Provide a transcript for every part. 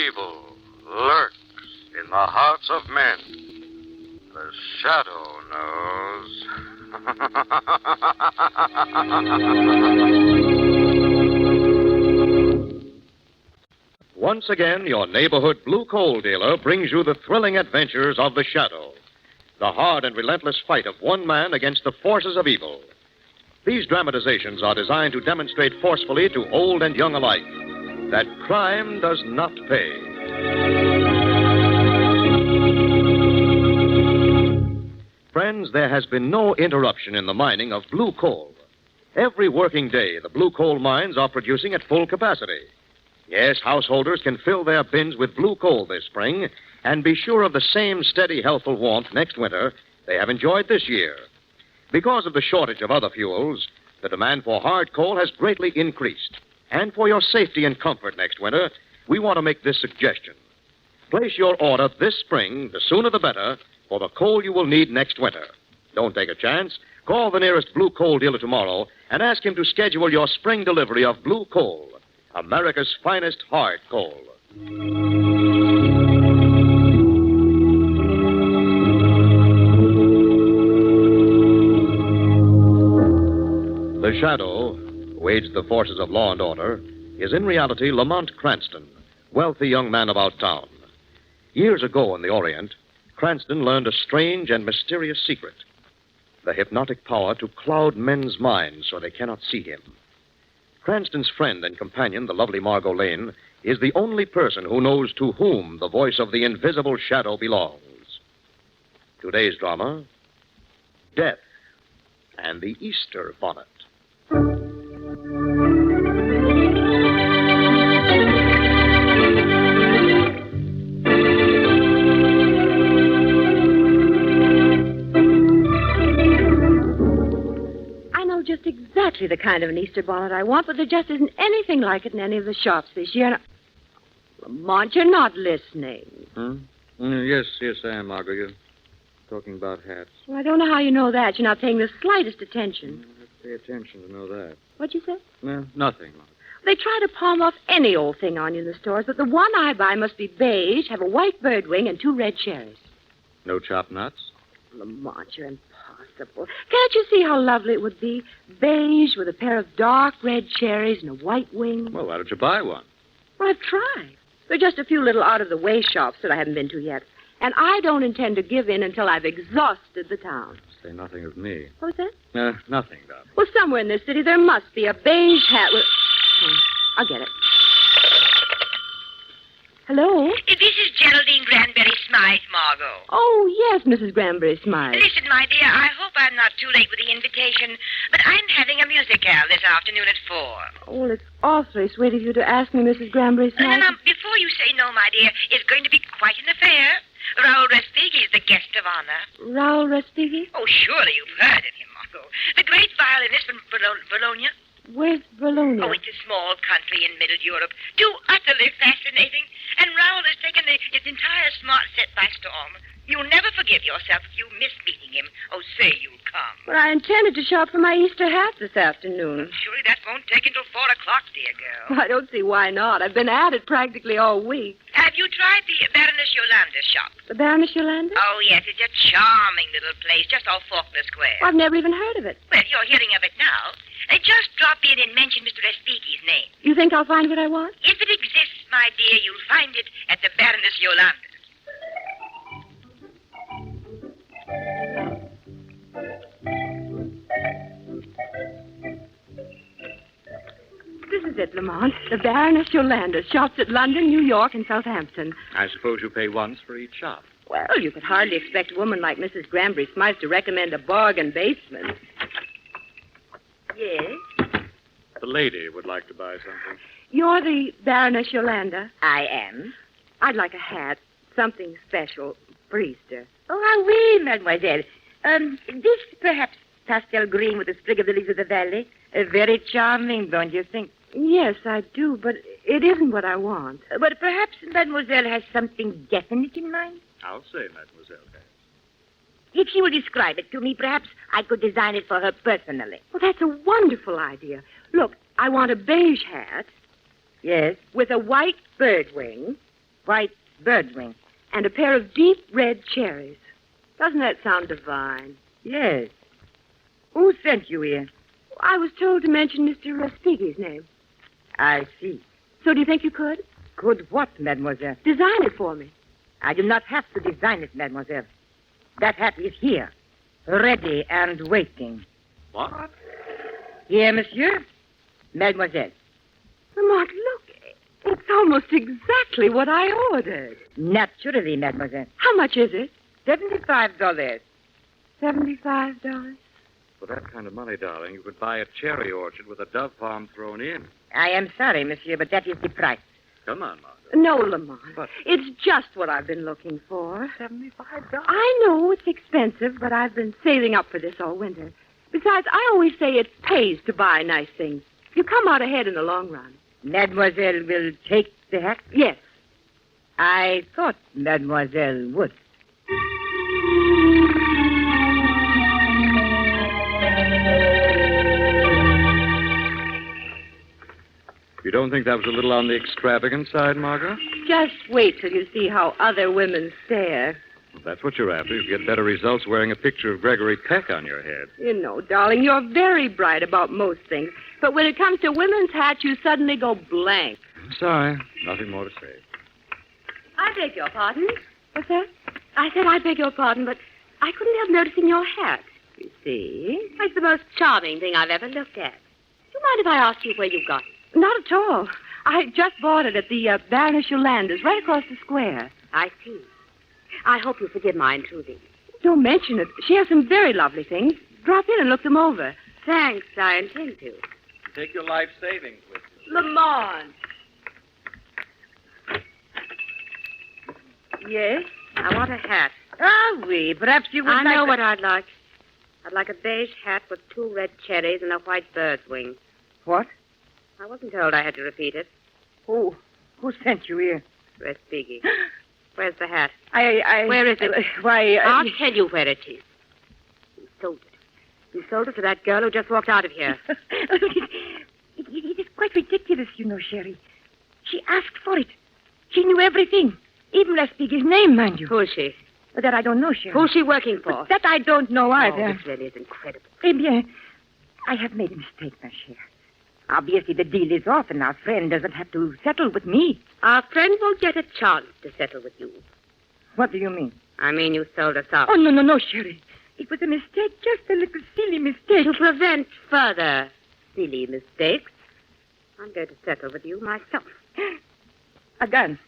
evil lurks in the hearts of men. The shadow knows. Once again, your neighborhood blue coal dealer brings you the thrilling adventures of the Shadow, the hard and relentless fight of one man against the forces of evil. These dramatizations are designed to demonstrate forcefully to old and young alike that crime does not pay. Friends, there has been no interruption in the mining of blue coal. Every working day, the blue coal mines are producing at full capacity. Yes, householders can fill their bins with blue coal this spring and be sure of the same steady, healthful warmth next winter they have enjoyed this year. Because of the shortage of other fuels, the demand for hard coal has greatly increased. And for your safety and comfort next winter, we want to make this suggestion. Place your order this spring, the sooner the better, for the coal you will need next winter. Don't take a chance. Call the nearest blue coal dealer tomorrow and ask him to schedule your spring delivery of blue coal, America's finest hard coal. The Shadow, who aids the forces of law and order, is in reality Lamont Cranston, wealthy young man about town. Years ago in the Orient, Cranston learned a strange and mysterious secret: the hypnotic power to cloud men's minds so they cannot see him. Cranston's friend and companion, the lovely Margot Lane, is the only person who knows to whom the voice of the invisible Shadow belongs. Today's drama, Death and the Easter Bonnet. Just exactly the kind of an Easter bonnet I want, but there just isn't anything like it in any of the shops this year. Lamont, you're not listening. Yes, I am, Margot. You're talking about hats. Well, I don't know how you know that. You're not paying the slightest attention. I have to pay attention to know that. What'd you say? No, nothing, Margot. They try to palm off any old thing on you in the stores, but the one I buy must be beige, have a white bird wing, and 2 red cherries. No chopped nuts? Lamont, you're impossible. Can't you see how lovely it would be? Beige with a pair of dark red cherries and a white wing. Well, why don't you buy one? Well, I've tried. There are just a few little out-of-the-way shops that I haven't been to yet. And I don't intend to give in until I've exhausted the town. Say nothing of me. What was that? Nothing, darling. Well, somewhere in this city there must be a beige hat with... I'll get it. Hello? This is Geraldine Granberry Smythe, Margot. Oh, yes, Mrs. Granberry Smythe. Listen, my dear, I hope I'm not too late with the invitation, but I'm having a musicale this afternoon at 4. Oh, well, it's awfully sweet of you to ask me, Mrs. Granberry Smythe. Now, before you say no, my dear, it's going to be quite an affair. Raoul Respighi is the guest of honor. Raoul Respighi? Oh, surely you've heard of him, Margot. The great violinist from Bologna. Where's Bologna? Oh, it's a small country in Middle Europe. Too utterly fascinating. And Raoul has taken his entire smart set by storm. You'll never forgive yourself if you miss meeting him. Oh, say you'll come. Well, I intended to shop for my Easter hat this afternoon. Surely that won't take until 4 o'clock, dear girl. Well, I don't see why not. I've been at it practically all week. Have you tried the Baroness Yolanda shop? The Baroness Yolanda? Oh, yes, it's a charming little place just off Faulkner Square. Well, I've never even heard of it. Well, you're hearing of it now. Just drop in and mention Mr. Respighi's name. You think I'll find what I want? If it exists, my dear, you'll find it at the Baroness Yolanda. This is it, Lamont. The Baroness Yolanda. Shops at London, New York, and Southampton. I suppose you pay once for each shop. Well, you could hardly expect a woman like Mrs. Granberry Smythe to recommend a bargain basement. Yes? The lady would like to buy something. You're the Baroness Yolanda? I am. I'd like a hat. Something special for Easter. Oh, ah, oui, mademoiselle. This perhaps pastel green with a sprig of the lilies of the valley. Very charming, don't you think? Yes, I do, but it isn't what I want. But perhaps mademoiselle has something definite in mind? I'll say mademoiselle has. If she will describe it to me, perhaps I could design it for her personally. Well, that's a wonderful idea. Look, I want a beige hat. Yes? With a white bird wing white birdwing. And a pair of deep red cherries. Doesn't that sound divine? Yes. Who sent you here? I was told to mention Mr. Spiggy's name. I see. So do you think you could? Could what, mademoiselle? Design it for me. I do not have to design it, mademoiselle. That hat is here, ready and waiting. What? Here, monsieur. Mademoiselle. Lamont, look. It's almost exactly what I ordered. Naturally, mademoiselle. How much is it? $75. $75? For that kind of money, darling, you could buy a cherry orchard with a dove palm thrown in. I am sorry, monsieur, but that is the price. Come on, Margot. No, Lamont. But- It's just what I've been looking for. $75? I know it's expensive, but I've been saving up for this all winter. Besides, I always say it pays to buy nice things. You come out ahead in the long run. Mademoiselle will take the hat? Yes. I thought mademoiselle would. You don't think that was a little on the extravagant side, Margot? Just wait till you see how other women stare. If that's what you're after, you get better results wearing a picture of Gregory Peck on your head. You know, darling, you're very bright about most things. But when it comes to women's hats, you suddenly go blank. I'm sorry. Nothing more to say. I beg your pardon. What's that? I said I beg your pardon, but I couldn't help noticing your hat. You see? It's the most charming thing I've ever looked at. Do you mind if I ask you where you got it? Not at all. I just bought it at the Baroness Yolanda's, right across the square. I see. I hope you forgive my intruding. Don't mention it. She has some very lovely things. Drop in and look them over. Thanks. I intend to. Take your life savings with you. Lamont. Yes? I want a hat. Ah, oui. Perhaps you would I like... know what I'd like. I'd like a beige hat with 2 red cherries and a white bird's wing. What? I wasn't told I had to repeat it. Who sent you here? Respighi. Where's the hat? I... Where is it? I'll tell you where it is. You sold it. You sold it to that girl who just walked out of here. It is quite ridiculous, you know, Sherry. She asked for it. She knew everything. Even Respighi's name, mind you. Who is she? That I don't know, Sherry. Who's she working for? That I don't know either. Oh, this really is incredible. Eh bien, I have made a mistake, ma chère. Obviously, the deal is off, and our friend doesn't have to settle with me. Our friend won't get a chance to settle with you. What do you mean? I mean, you sold us out. Oh, no, Sherry. It was a mistake, just a little silly mistake. To prevent further silly mistakes, I'm going to settle with you myself. A gun.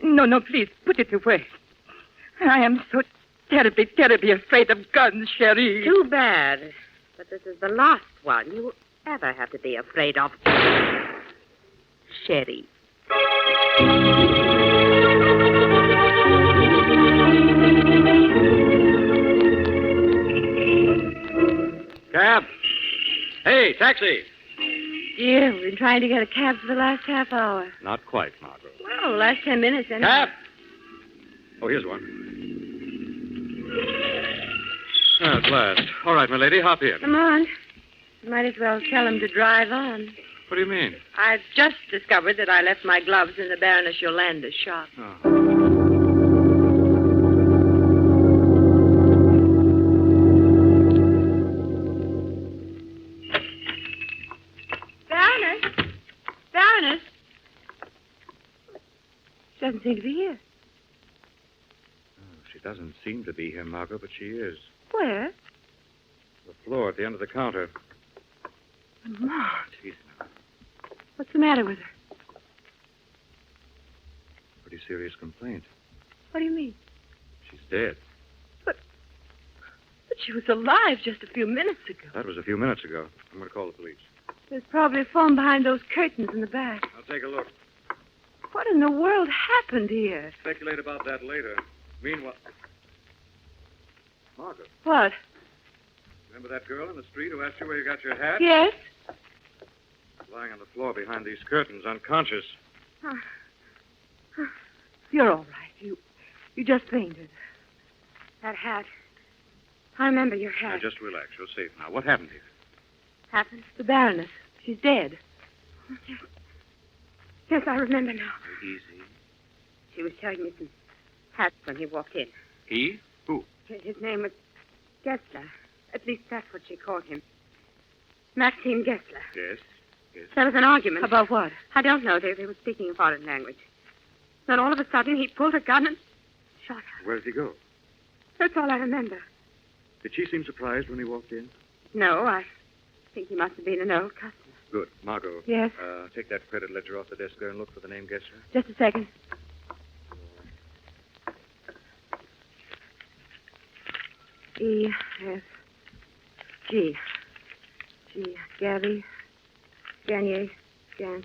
No, please, put it away. I am so terribly, terribly afraid of guns, Sherry. Too bad. But this is the last one you'll ever have to be afraid of. Sherry. Cab! Hey, taxi! Dear, we've been trying to get a cab for the last half hour. Not quite, Margot. Well, the last 10 minutes, anyway. Cab! Oh, here's one. At last. All right, my lady, hop in. Come on. You might as well tell him to drive on. What do you mean? I've just discovered that I left my gloves in the Baroness Yolanda's shop. Oh. Baroness? She doesn't seem to be here. She doesn't seem to be here, Margot, but she is. Where? The floor at the end of the counter. Lamont. Easy now. What's the matter with her? Pretty serious complaint. What do you mean? She's dead. But she was alive just a few minutes ago. That was a few minutes ago. I'm going to call the police. There's probably a phone behind those curtains in the back. I'll take a look. What in the world happened here? Speculate about that later. Meanwhile... Margot, What? remember that girl in the street who asked you where you got your hat? Yes? Lying on the floor behind these curtains, unconscious. You're all right. You just fainted. That hat. I remember your Now, hat. just relax. You're safe now. What happened here? Happened? The Baroness. She's dead. Yes, I remember now. Easy. She was showing me some hats when he walked in. He? Who? His name was Gessler. At least that's what she called him. Maxime Gessler. Yes. There was an argument. About what? I don't know. They were speaking a foreign language. Then all of a sudden he pulled a gun and shot her. Where did he go? That's all I remember. Did she seem surprised when he walked in? No, I think he must have been an old customer. Good. Margot. Yes? Take that credit ledger off the desk there and look for the name Gessler. Just a second. E-F-G. Gary. Garnier. Here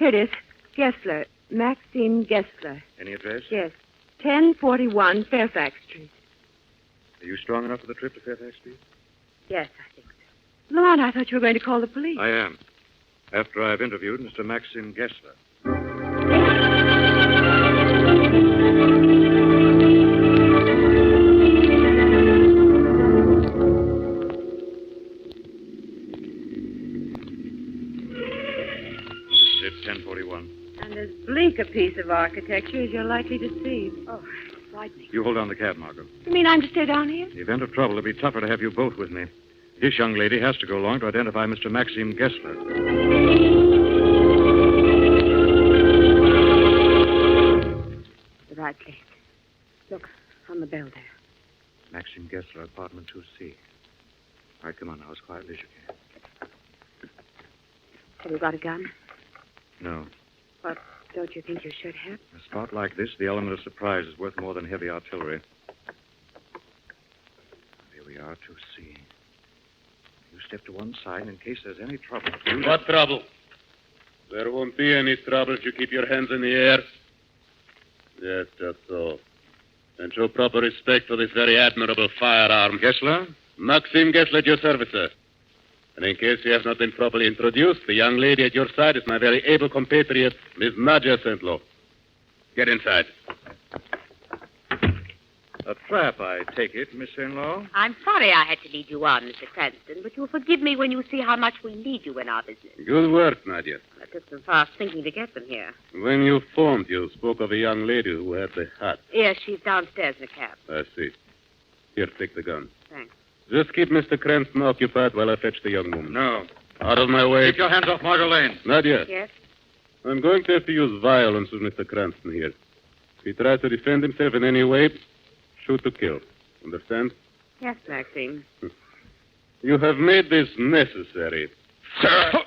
it is. Gessler. Maxime Gessler. Any address? Yes. 1041 Fairfax Street. Are you strong enough for the trip to Fairfax Street? Yes, I think so. Lamont, I thought you were going to call the police. I am. After I've interviewed Mr. Maxim Gessler. This is it, 1041. And as bleak a piece of architecture as you're likely to see. Oh, it's frightening. You hold on the cab, Margot. You mean I'm to stay down here? In the event of trouble, it'll be tougher to have you both with me. This young lady has to go along to identify Mr. Maxim Gessler. The right place. Look, on the bell there. Maxim Gessler, apartment 2C. All right, come on now, as quietly as you can. Have you got a gun? No. What don't you think you should have? In a spot like this, the element of surprise is worth more than heavy artillery. Here we are, 2C. You step to one side in case there's any trouble. What trouble? There won't be any trouble if you keep your hands in the air. Yes, just so. And show proper respect for this very admirable firearm. Gessler? Maxime Gessler at your service, sir. And in case you have not been properly introduced, the young lady at your side is my very able compatriot, Miss Nadia Sentlow. Get inside. A trap, I take it, Miss In-law. I'm sorry I had to lead you on, Mr. Cranston, but you'll forgive me when you see how much we need you in our business. Good work, Nadia. I took some fast thinking to get them here. When you phoned, you spoke of a young lady who had the hat. Yes, she's downstairs in a cab. I see. Here, take the gun. Thanks. Just keep Mr. Cranston occupied while I fetch the young woman. No. Out of my way. Keep your hands off Margot Lane. Nadia, Yes? I'm going to have to use violence with Mr. Cranston here. If he tries to defend himself in any way, shoot to kill. Understand? Yes, Maxine. You have made this necessary. Sir!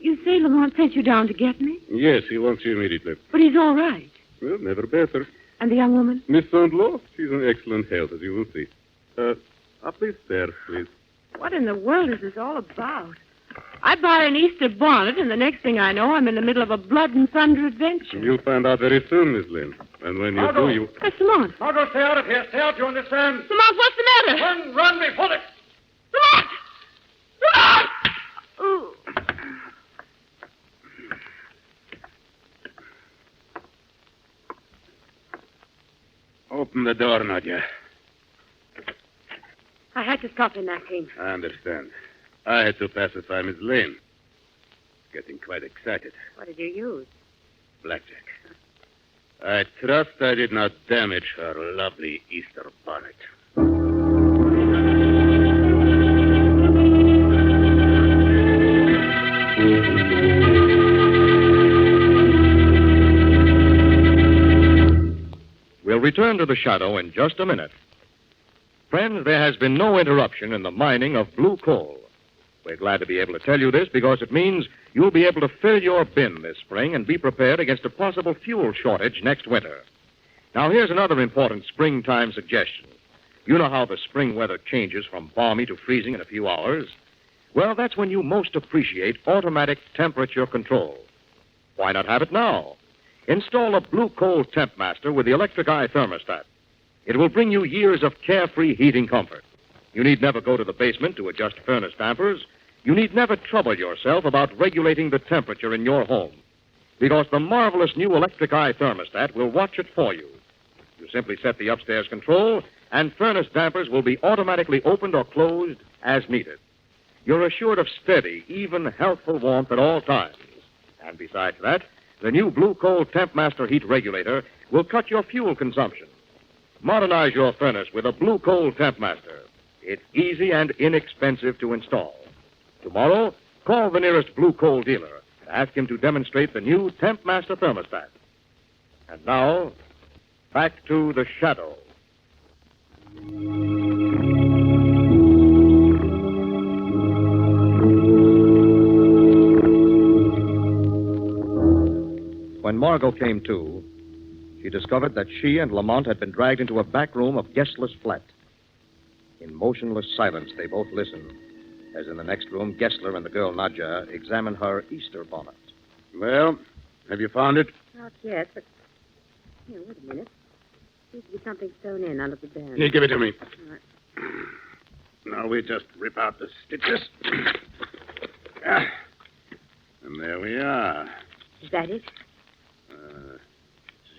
You say Lamont sent you down to get me? Yes, he wants you immediately. But he's all right. Well, never better. And the young woman? Miss Sandlow, she's in excellent health, as you will see. Up these stairs, please. What in the world is this all about? I buy an Easter bonnet, and the next thing I know, I'm in the middle of a blood and thunder adventure. You'll find out very soon, Miss Lynn. And when you Margot. do, you... That's Lamont. Margot, stay out of here. Stay out, you understand? Lamont, what's the matter? Run before it. Lamont! Lamont! Ooh. Open the door, Nadia. I had to stop him, Maxine. I understand. I had to pacify Miss Lane. Getting quite excited. What did you use? Blackjack. I trust I did not damage her lovely Easter bonnet. We'll return to the shadow in just a minute. Friends, there has been no interruption in the mining of blue coal. We're glad to be able to tell you this because it means you'll be able to fill your bin this spring and be prepared against a possible fuel shortage next winter. Now, here's another important springtime suggestion. You know how the spring weather changes from balmy to freezing in a few hours? Well, that's when you most appreciate automatic temperature control. Why not have it now? Install a Blue Coal Temp Master with the electric eye thermostat. It will bring you years of carefree heating comfort. You need never go to the basement to adjust furnace dampers. You need never trouble yourself about regulating the temperature in your home, because the marvelous new electric eye thermostat will watch it for you. You Simply set the upstairs control, and furnace dampers will be automatically opened or closed as needed. You're assured of steady, even, healthful warmth at all times. And besides that, the new Blue Coal Temp Master heat regulator will cut your fuel consumption. Modernize your furnace with a Blue Coal Temp Master. It's easy and inexpensive to install. Tomorrow, call the nearest Blue Coal dealer and ask him to demonstrate the new Temp Master thermostat. And now, back to the shadow. When Margot came to, she discovered that she and Lamont had been dragged into a back room of Gessler's flat. In motionless silence, they both listened, as in the next room, Gessler and the girl Nadja examined her Easter bonnet. Well, have you found it? Not yet, but... Here, wait a minute. Seems to be something sewn in under the band. Here, give it to me. All right. Now we just rip out the stitches. Ah. And there we are. Is that it?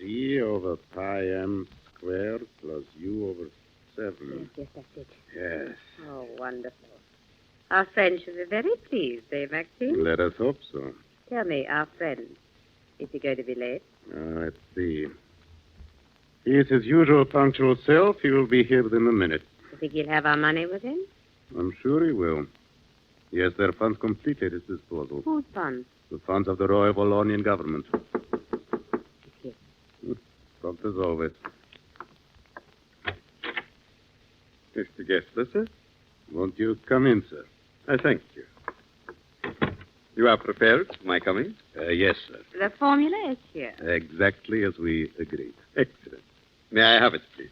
G over pi m squared plus u over 7. Yes, that's it. Yes. Oh, wonderful. Our friend should be very pleased, eh, Maxine? Let us hope so. Tell me, our friend, is he going to be late? Let's see. He is his usual punctual self. He will be here within a minute. You think he'll have our money with him? I'm sure he will. He has their funds completely at his disposal. Whose funds? The funds of the Royal Wallonian government. Yes. Prompt as always. Mr. Gessler, sir? Won't you come in, sir? I thank you. You are prepared for my coming? Yes, sir. The formula is here. Exactly as we agreed. Excellent. May I have it, please?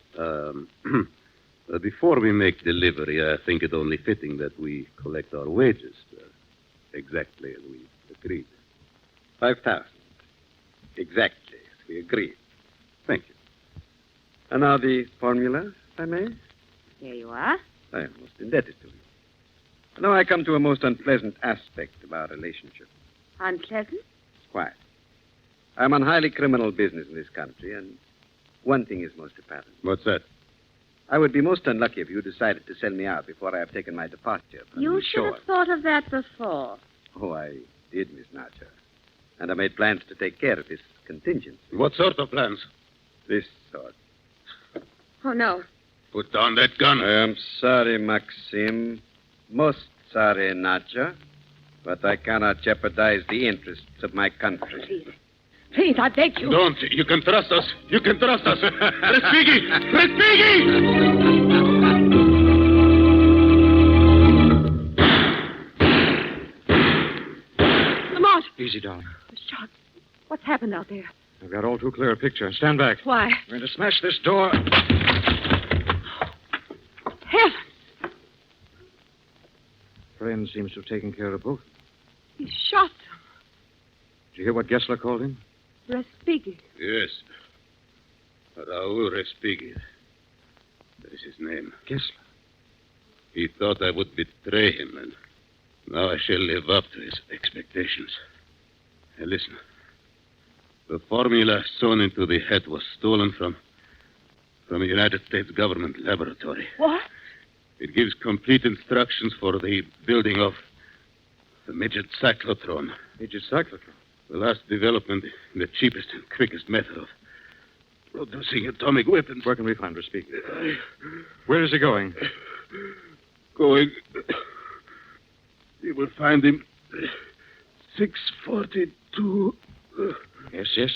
Before we make delivery, I think it only fitting that we collect our wages, sir. Exactly as we agreed. 5,000. Exactly as we agreed. Thank you. And now the formula, if I may? Here you are. I am most indebted to you. Now I come to a most unpleasant aspect of our relationship. Unpleasant? Quiet. I'm on highly criminal business in this country, and one thing is most apparent. What's that? I would be most unlucky if you decided to sell me out before I have taken my departure from You the should shore. have thought of that before. Oh, I did, Miss Natcher. And I made plans to take care of this contingency. What sort of plans? This sort. Oh, no. Put down that gun. I am sorry, Maxim. Most sorry, Natcher. But I cannot jeopardize the interests of my country. Please. Please, I beg you. Don't. You can trust us. You can trust us. Respighi! Respighi! Lamont, Easy, darling. the shot. What's happened out there? I've got all too clear a picture. Stand back. Why? We're going to smash this door. Heavens! Friend seems to have taken care of both. He shot Did you hear what Gessler called him? Respighi. Yes. Raoul Respighi. That is his name. Gessler. He thought I would betray him, and now I shall live up to his expectations. Hey, listen. The formula sewn into the head was stolen from a United States government laboratory. What? It gives complete instructions for the building of the midget cyclotron. Midget cyclotron. The last development in the cheapest and quickest method of producing atomic weapons. Where can we find Respighi? Where is he going? Going. You will find him 642. Yes, yes.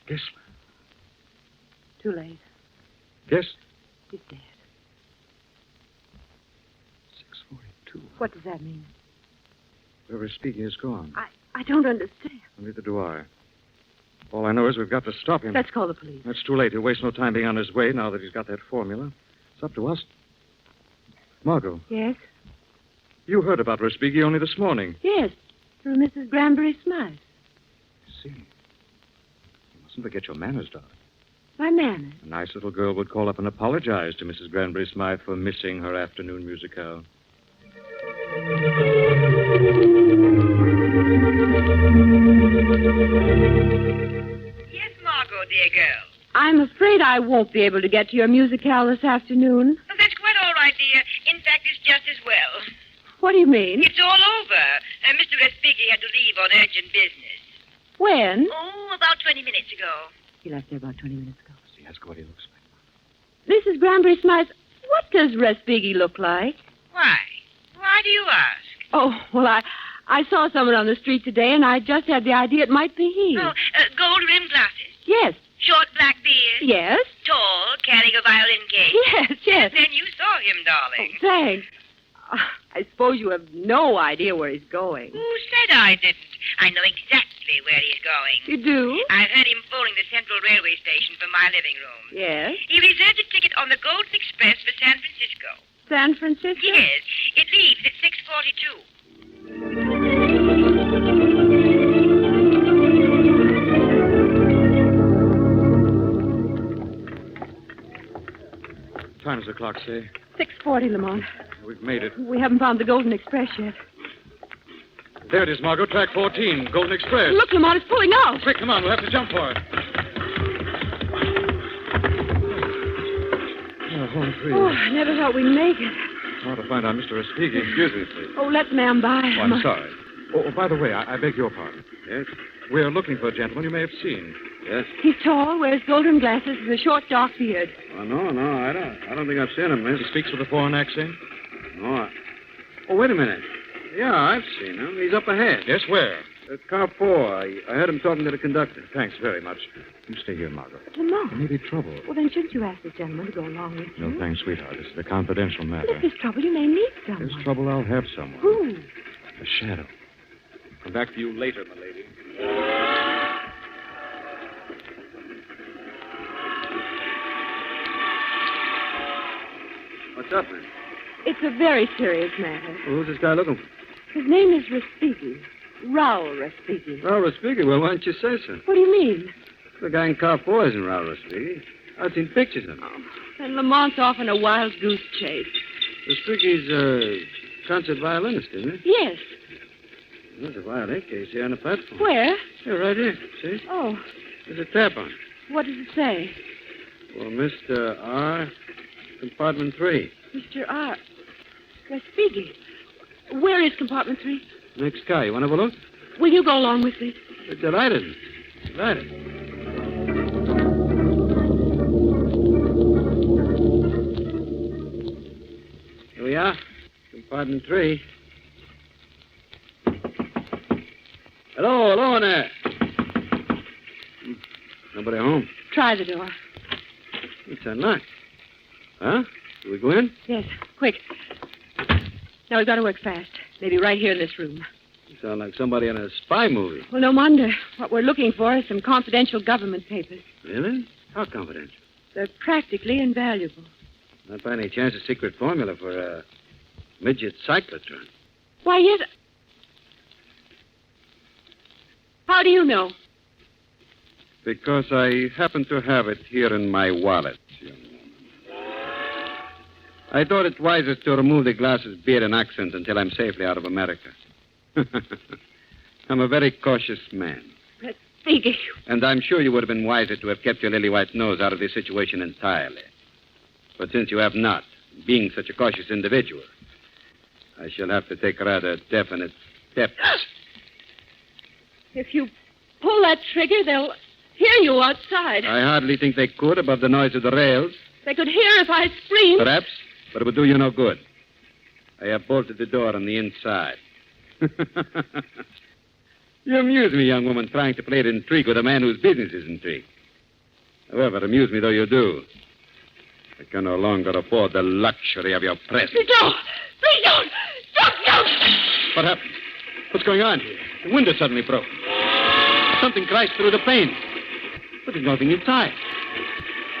Gessler. Too late. Yes? He's dead. 642. What does that mean? Where Respighi is gone. I don't understand. Neither do I. All I know is we've got to stop him. Let's call the police. That's too late. He'll waste no time being on his way now that he's got that formula. It's up to us. Margot, Yes? you heard about Respighi only this morning. Yes. Through Mrs. Granbury Smythe. See. You mustn't forget your manners, darling. My manners. A nice little girl would call up and apologize to Mrs. Granbury Smythe for missing her afternoon musicale. dear girl. I'm afraid I won't be able to get to your musicale this afternoon. Oh, that's quite all right, dear. In fact, it's just as well. What do you mean? It's all over. Mr. Respighi had to leave on urgent business. When? Oh, about 20 minutes ago. He left there about 20 minutes ago. See, ask what he looks like. Mrs. Granbury Smythe, what does Respighi look like? Why? Why do you ask? Oh, well, I saw someone on the street today, and I just had the idea it might be he. Oh, gold-rimmed glasses. Yes, Short black beard. yes, Tall, carrying a violin case. yes. Then you saw him, darling. Oh, thanks. I suppose you have no idea where he's going. Who said I didn't? I know exactly where he's going. You do? I've heard him phoning the Central Railway Station from my living room. Yes. He reserved a ticket on the Golden Express for San Francisco. San Francisco? Yes. It leaves at 6:42. What time does the clock say? 6:40, Lamont. We've made it. We haven't found the Golden Express yet. There it is, Margot. Track 14, Golden Express. Look, Lamont, it's pulling out. Quick, come on. We'll have to jump for it. Oh, home free. Oh, I never thought we'd make it. I want to find out Mr. Respighi. Excuse me, please. Oh, let ma'am by. Oh, I'm sorry. Oh, by the way, I beg your pardon. Yes? We're looking for a gentleman you may have seen. Yes? He's tall, wears golden glasses, with a short, dark beard. Oh, no, I don't think I've seen him, miss. He speaks with a foreign accent? No. Oh, wait a minute. Yeah, I've seen him. He's up ahead. Yes, where? At car 4. I heard him talking to the conductor. Thanks very much. You stay here, Margot. Lamont. There may be trouble. Well, then shouldn't you ask this gentleman to go along with you? No, thanks, sweetheart. This is a confidential Well, matter. if there's trouble, you may meet someone. There's trouble, I'll have someone. Who? A shadow. Come back to you later, my lady. What's up, man? It's a very serious matter. Well, who's this guy looking for? His name is Respighi. Raoul Respighi. Raul Respighi. Well, why don't you say so? What do you mean? The guy in car 4 isn't Raul Respighi. I've seen pictures of him. And Lamont's off on a wild goose chase. Respighi's a concert violinist, isn't he? Yes. There's a violin case here on the platform. Where? Here, right here. See? Oh, There's a tap on it. what does it say? Well, Mr. R, compartment 3. Mr. R. Respighi. Where is compartment 3? Next car. You want to have a look? Will you go along with me? Delighted. Delighted. Here we are. Compartment 3. Hello in there. Nobody home. Try the door. It's unlocked. Huh? Do we go in? Yes, quick. Now, we've got to work fast. Maybe right here in this room. You sound like somebody in a spy movie. Well, no wonder. What we're looking for is some confidential government papers. Really? How confidential? They're practically invaluable. Not by any chance a secret formula for a midget cyclotron. Why, yes. How do you know? Because I happen to have it here in my wallet, young woman. I thought it wisest to remove the glasses, beard, and accent until I'm safely out of America. I'm a very cautious man. Respighi. And I'm sure you would have been wiser to have kept your lily white nose out of this situation entirely. But since you have not, being such a cautious individual, I shall have to take rather definite steps. If you pull that trigger, they'll hear you outside. I hardly think they could above the noise of the rails. They could hear if I screamed. Perhaps, but it would do you no good. I have bolted the door on the inside. You amuse me, young woman, trying to play at intrigue with a man whose business is intrigue. However, amuse me though you do, I can no longer afford the luxury of your presence. Please don't! Please don't! Don't! What happened? What's going on here? The window suddenly broke. Something crashed through the pane. But there's nothing inside.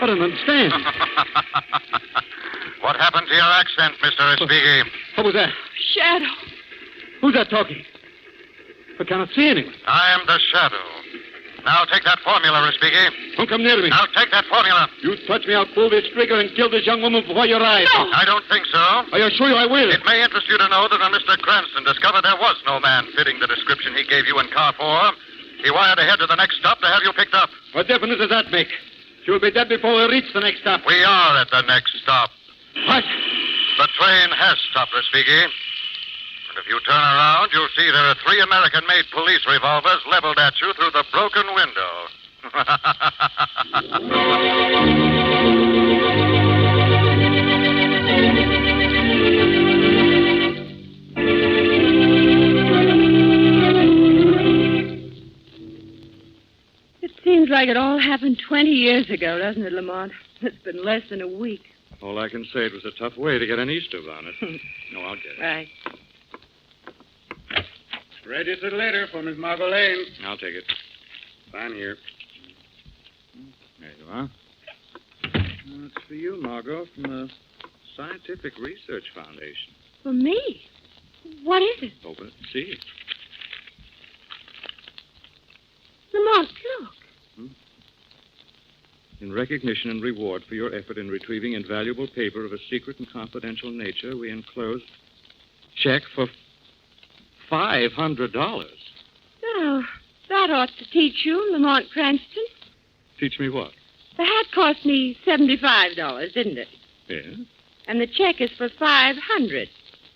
I don't understand. What happened to your accent, Mr. Respighi? What was that? Shadow. Who's that talking? I cannot see anyone. I am the shadow. Now take that formula, Respighi. Don't come near me. Now take that formula. You touch me, I'll pull this trigger and kill this young woman before your eyes. No. I don't think so. I assure you I will. It may interest you to know that when Mr. Cranston discovered there was no man fitting the description he gave you in car 4, He wired ahead to the next stop to have you picked up. What difference does that make? She'll be dead before we reach the next stop. We are at the next stop. What? The train has stopped, Respighi. And if you turn around, you'll see there are 3 American-made police revolvers leveled at you through the broken window. It seems like it all happened 20 years ago, doesn't it, Lamont? It's been less than a week. All I can say, it was a tough way to get an Easter bonnet. No, I'll get it. Right. Register the letter for Miss Margot Lane. I'll take it. Sign here. There you are. It's for you, Margot, from the Scientific Research Foundation. For me? What is it? Open it and see. Lamont, look. In recognition and reward for your effort in retrieving invaluable paper of a secret and confidential nature, we enclose check for $500. Oh, that ought to teach you, Lamont Cranston. Teach me what? The hat cost me $75, didn't it? Yes. And the check is for $500.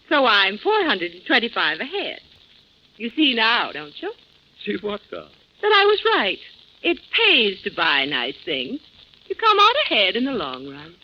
So I'm $425 ahead. You see now, don't you? See what, Doc? That I was right. It pays to buy nice things. You come out ahead in the long run.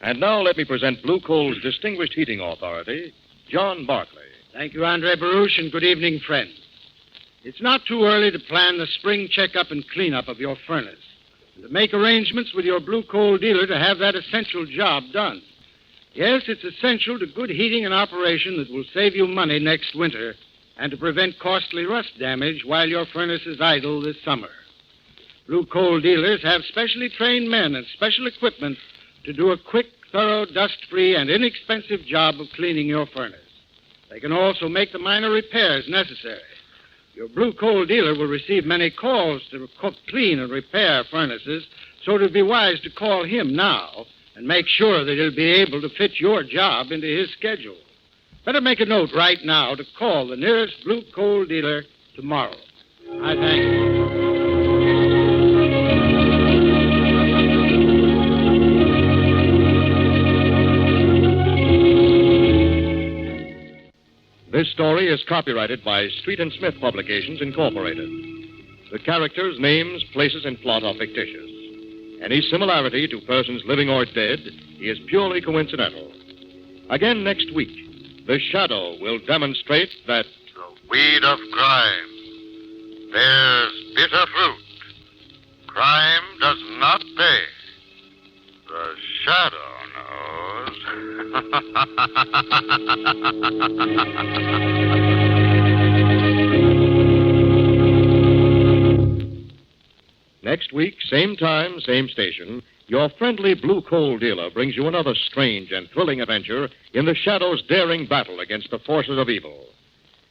And now let me present Blue Coal's distinguished heating authority, John Barclay. Thank you, Andre Baruch, and good evening, friends. It's not too early to plan the spring checkup and cleanup of your furnace, and to make arrangements with your blue coal dealer to have that essential job done. Yes, it's essential to good heating and operation that will save you money next winter and to prevent costly rust damage while your furnace is idle this summer. Blue coal dealers have specially trained men and special equipment to do a quick, thorough, dust-free, and inexpensive job of cleaning your furnace. They can also make the minor repairs necessary. Your blue coal dealer will receive many calls to clean and repair furnaces, so it would be wise to call him now and make sure that he'll be able to fit your job into his schedule. Better make a note right now to call the nearest blue coal dealer tomorrow. I thank you. This story is copyrighted by Street and Smith Publications, Incorporated. The characters, names, places, and plot are fictitious. Any similarity to persons living or dead is purely coincidental. Again next week, The Shadow will demonstrate that The weed of crime bears bitter fruit. Crime does not pay. The shadow knows. next week, same time, same station, your friendly blue coal dealer brings you another strange and thrilling adventure in the Shadow's daring battle against the forces of evil.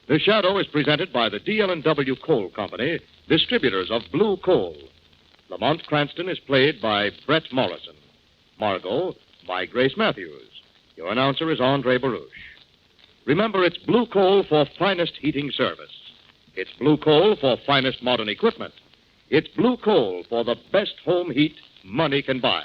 The Shadow is presented by the DL&W Coal Company, distributors of blue coal. Lamont Cranston is played by Brett Morrison. Margot by Grace Matthews. Your announcer is Andre Baruch. Remember, it's blue coal for finest heating service. It's blue coal for finest modern equipment. It's blue coal for the best home heat money can buy.